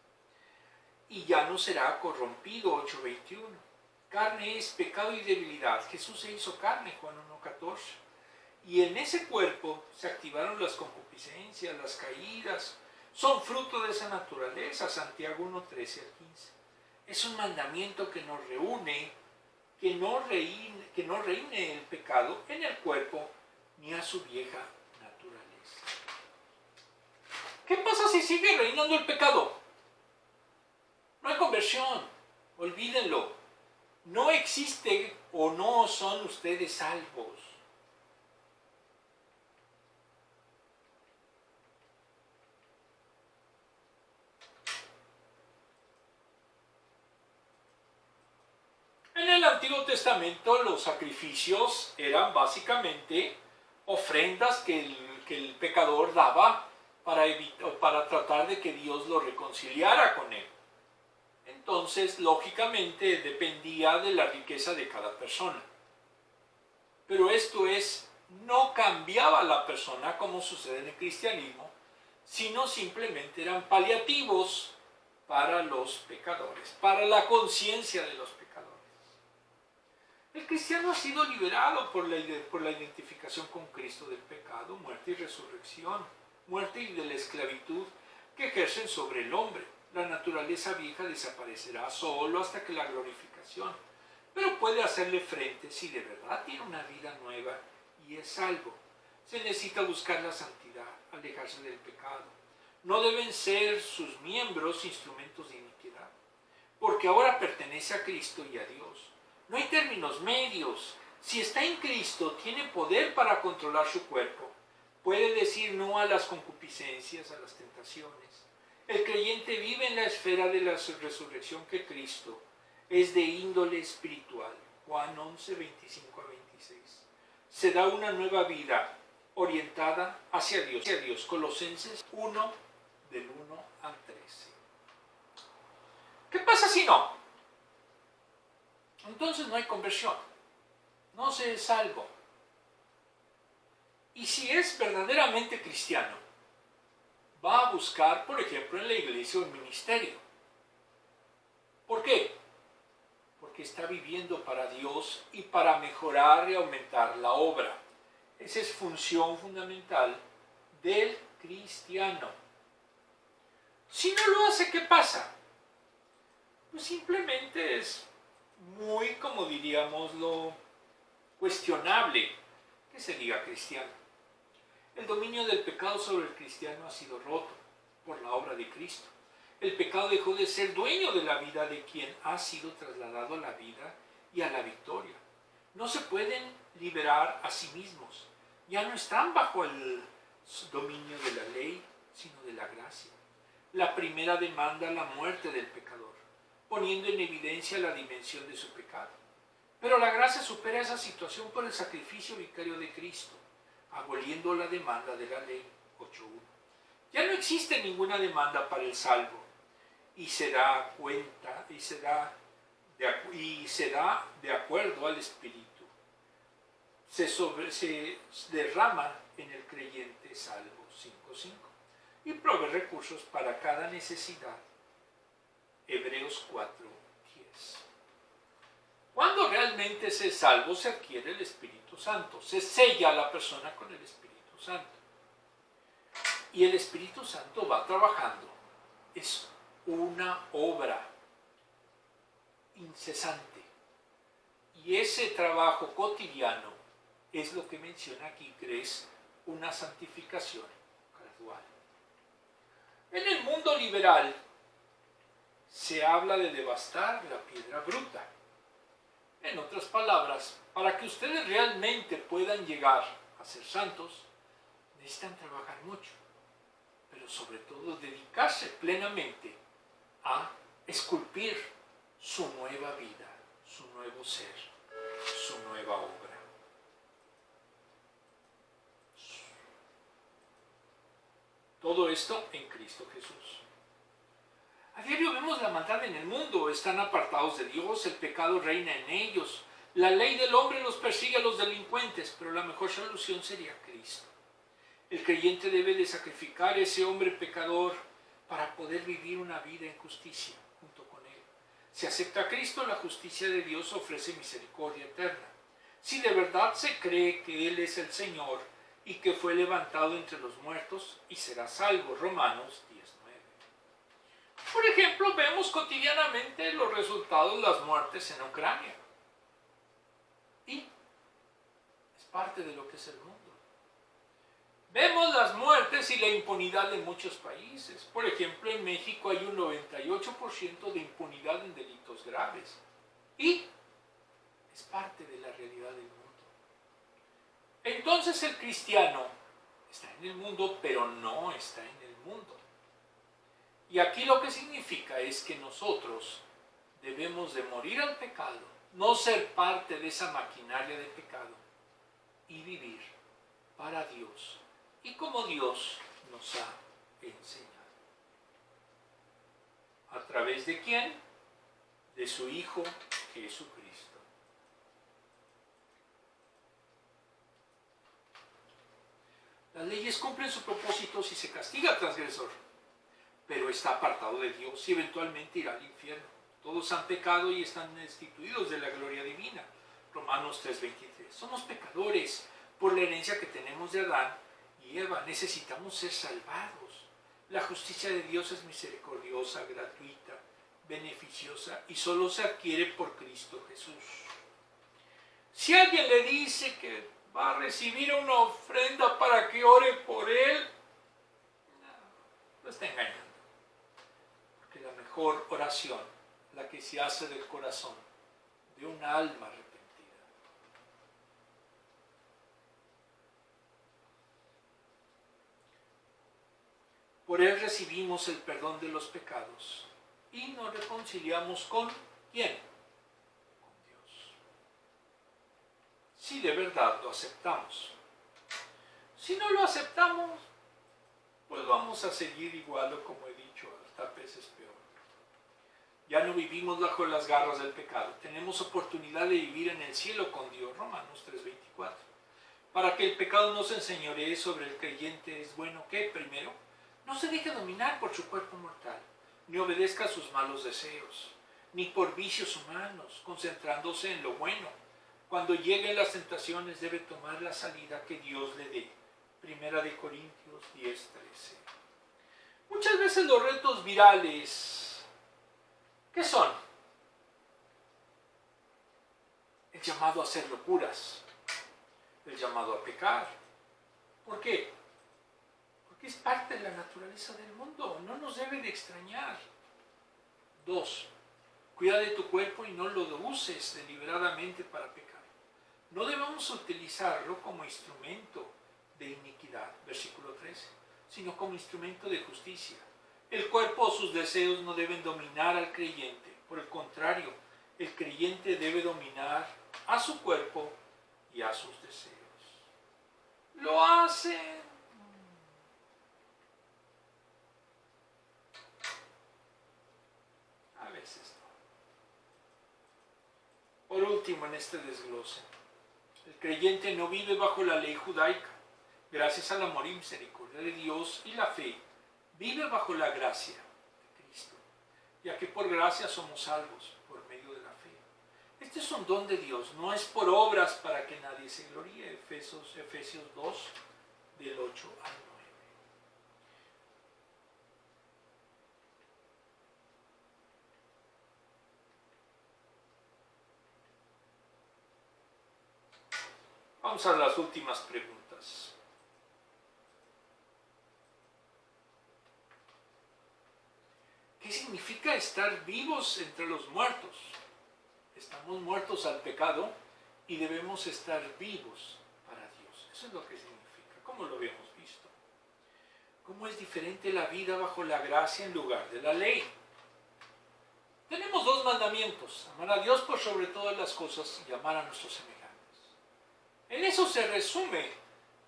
Speaker 1: Y ya no será corrompido, 8:21. Carne es pecado y debilidad. Jesús se hizo carne, Juan 1:14. Y en ese cuerpo se activaron las concupiscencias, las caídas. Son fruto de esa naturaleza, Santiago 1:13-15. Es un mandamiento que nos reúne, que no reine el pecado en el cuerpo ni a su vieja naturaleza. ¿Qué pasa si sigue reinando el pecado? No hay conversión, olvídenlo. No existe o no son ustedes salvos. En el Antiguo Testamento los sacrificios eran básicamente ofrendas que el pecador daba para tratar de que Dios lo reconciliara con él. Entonces, lógicamente, dependía de la riqueza de cada persona. Pero no cambiaba a la persona como sucede en el cristianismo, sino simplemente eran paliativos para los pecadores, para la conciencia de los pecadores. El cristiano ha sido liberado por la identificación con Cristo del pecado, muerte y resurrección, muerte y de la esclavitud que ejercen sobre el hombre. La naturaleza vieja desaparecerá solo hasta que la glorificación, pero puede hacerle frente si de verdad tiene una vida nueva y es salvo. Se necesita buscar la santidad, alejarse del pecado. No deben ser sus miembros instrumentos de iniquidad, porque ahora pertenece a Cristo y a Dios. No hay términos medios. Si está en Cristo, tiene poder para controlar su cuerpo. Puede decir no a las concupiscencias, a las tentaciones. El creyente vive en la esfera de la resurrección que Cristo es de índole espiritual. Juan 11:25-26. Se da una nueva vida orientada hacia Dios. Colosenses 1, del 1 al 13. ¿Qué pasa si no? Entonces no hay conversión, no se es salvo. Y si es verdaderamente cristiano, va a buscar, por ejemplo, en la iglesia un ministerio. ¿Por qué? Porque está viviendo para Dios y para mejorar y aumentar la obra. Esa es función fundamental del cristiano. Si no lo hace, ¿qué pasa? Pues simplemente es muy, como diríamos, lo cuestionable que se diga cristiano. El dominio del pecado sobre el cristiano ha sido roto por la obra de Cristo. El pecado dejó de ser dueño de la vida de quien ha sido trasladado a la vida y a la victoria. No se pueden liberar a sí mismos. Ya no están bajo el dominio de la ley, sino de la gracia. La primera demanda la muerte del pecador, poniendo en evidencia la dimensión de su pecado. Pero la gracia supera esa situación por el sacrificio vicario de Cristo, aboliendo la demanda de la ley. 8:1. Ya no existe ninguna demanda para el salvo, y se da de acuerdo al Espíritu. Se derrama en el creyente salvo. 5:5. Y provee recursos para cada necesidad. Hebreos 4:10. Cuando realmente se es salvo, se adquiere el Espíritu Santo. Se sella a la persona con el Espíritu Santo. Y el Espíritu Santo va trabajando. Es una obra incesante. Y ese trabajo cotidiano es lo que menciona aquí, que es una santificación gradual. En el mundo liberal se habla de devastar la piedra bruta. En otras palabras, para que ustedes realmente puedan llegar a ser santos, necesitan trabajar mucho, pero sobre todo dedicarse plenamente a esculpir su nueva vida, su nuevo ser, su nueva obra. Todo esto en Cristo Jesús. A diario vemos la maldad en el mundo, están apartados de Dios, el pecado reina en ellos, la ley del hombre los persigue a los delincuentes, pero la mejor solución sería Cristo. El creyente debe de sacrificar a ese hombre pecador para poder vivir una vida en justicia junto con él. Si acepta a Cristo, la justicia de Dios ofrece misericordia eterna. Si de verdad se cree que Él es el Señor y que fue levantado entre los muertos y será salvo. Romanos 10:9. Por ejemplo, vemos cotidianamente los resultados de las muertes en Ucrania. Y es parte de lo que es el mundo. Vemos las muertes y la impunidad en muchos países. Por ejemplo, en México hay un 98% de impunidad en delitos graves. Y es parte de la realidad del mundo. Entonces el cristiano está en el mundo, pero no está en el mundo. Y aquí lo que significa es que nosotros debemos de morir al pecado, no ser parte de esa maquinaria de pecado y vivir para Dios y como Dios nos ha enseñado. ¿A través de quién? De su Hijo Jesucristo. Las leyes cumplen su propósito si se castiga al transgresor, pero está apartado de Dios y eventualmente irá al infierno. Todos han pecado y están destituidos de la gloria divina. Romanos 3:23. Somos pecadores por la herencia que tenemos de Adán y Eva. Necesitamos ser salvados. La justicia de Dios es misericordiosa, gratuita, beneficiosa y solo se adquiere por Cristo Jesús. Si alguien le dice que va a recibir una ofrenda para que ore por él, no, lo está engañando. Porque la mejor oración, la que se hace del corazón de un alma arrepentida. Por él recibimos el perdón de los pecados y nos reconciliamos con ¿quién? Con Dios. Si de verdad lo aceptamos. Si no lo aceptamos, pues vamos a seguir igual o como he dicho, hasta veces peor. Ya no vivimos bajo las garras del pecado. Tenemos oportunidad de vivir en el cielo con Dios. Romanos 3:24. Para que el pecado no se enseñoree sobre el creyente es bueno que, primero, no se deje dominar por su cuerpo mortal, ni obedezca a sus malos deseos, ni por vicios humanos, concentrándose en lo bueno. Cuando lleguen las tentaciones debe tomar la salida que Dios le dé. Primera de Corintios 10:13. Muchas veces los retos virales, ¿qué son? El llamado a hacer locuras, el llamado a pecar. ¿Por qué? Porque es parte de la naturaleza del mundo, no nos debe de extrañar. 2. Cuida de tu cuerpo y no lo uses deliberadamente para pecar. No debemos utilizarlo como instrumento de iniquidad, versículo 13, sino como instrumento de justicia. El cuerpo o sus deseos no deben dominar al creyente. Por el contrario, el creyente debe dominar a su cuerpo y a sus deseos. Lo hace. A veces no. Por último, en este desglose, el creyente no vive bajo la ley judaica. Gracias al amor y misericordia de Dios y la fe, vive bajo la gracia de Cristo, ya que por gracia somos salvos por medio de la fe. Este es un don de Dios, no es por obras para que nadie se gloríe. Efesios 2, del 8 al 9. Vamos a las últimas preguntas. ¿Qué significa estar vivos entre los muertos? Estamos muertos al pecado y debemos estar vivos para Dios. Eso es lo que significa, como lo habíamos visto. ¿Cómo es diferente la vida bajo la gracia en lugar de la ley? Tenemos dos mandamientos: amar a Dios por sobre todas las cosas y amar a nuestros semejantes. En eso se resume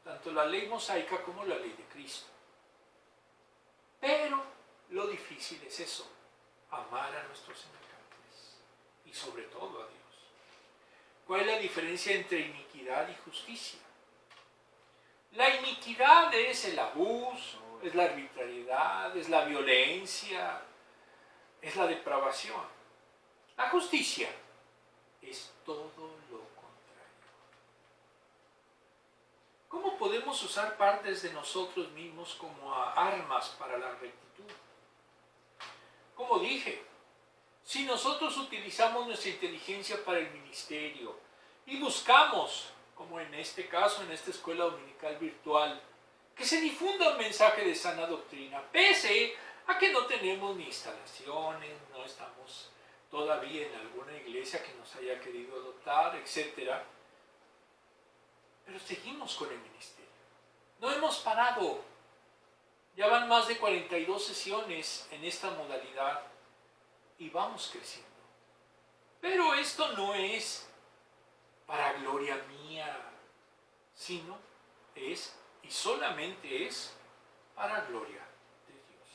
Speaker 1: tanto la ley mosaica como la ley de Cristo. Pero lo difícil es eso, amar a nuestros semejantes y sobre todo a Dios. ¿Cuál es la diferencia entre iniquidad y justicia? La iniquidad es el abuso, es la arbitrariedad, es la violencia, es la depravación. La justicia es todo lo contrario. ¿Cómo podemos usar partes de nosotros mismos como armas para la rectitud? Como dije, si nosotros utilizamos nuestra inteligencia para el ministerio y buscamos, como en este caso, en esta escuela dominical virtual, que se difunda un mensaje de sana doctrina, pese a que no tenemos ni instalaciones, no estamos todavía en alguna iglesia que nos haya querido adoptar, etc. Pero seguimos con el ministerio. No hemos parado. Ya van más de 42 sesiones en esta modalidad y vamos creciendo. Pero esto no es para gloria mía, sino es y solamente es para gloria de Dios.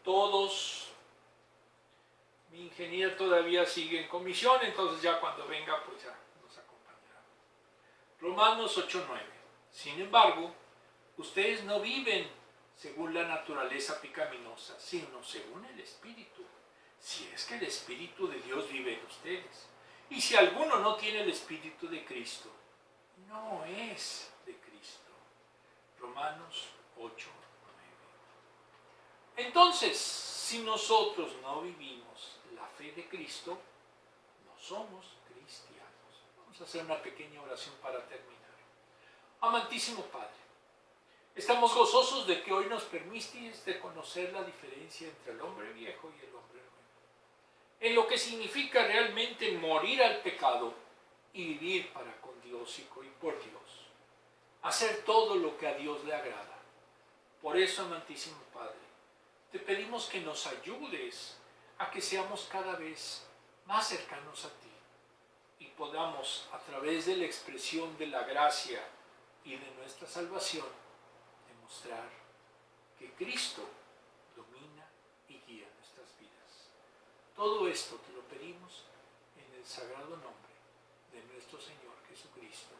Speaker 1: Todos, mi ingeniero todavía sigue en comisión, entonces ya cuando venga pues ya nos acompañará. Romanos 8:9. Sin embargo, ustedes no viven según la naturaleza pecaminosa, sino según el Espíritu, si es que el Espíritu de Dios vive en ustedes. Y si alguno no tiene el Espíritu de Cristo, no es de Cristo. Romanos 8:9. Entonces, si nosotros no vivimos la fe de Cristo, no somos cristianos. Vamos a hacer una pequeña oración para terminar. Amantísimo Padre, estamos gozosos de que hoy nos permitís de conocer la diferencia entre el hombre viejo y el hombre nuevo, en lo que significa realmente morir al pecado y vivir para con Dios y por Dios, hacer todo lo que a Dios le agrada. Por eso, amantísimo Padre, te pedimos que nos ayudes a que seamos cada vez más cercanos a ti y podamos, a través de la expresión de la gracia y de nuestra salvación, demostrar que Cristo domina y guía nuestras vidas. Todo esto te lo pedimos en el sagrado nombre de nuestro Señor Jesucristo.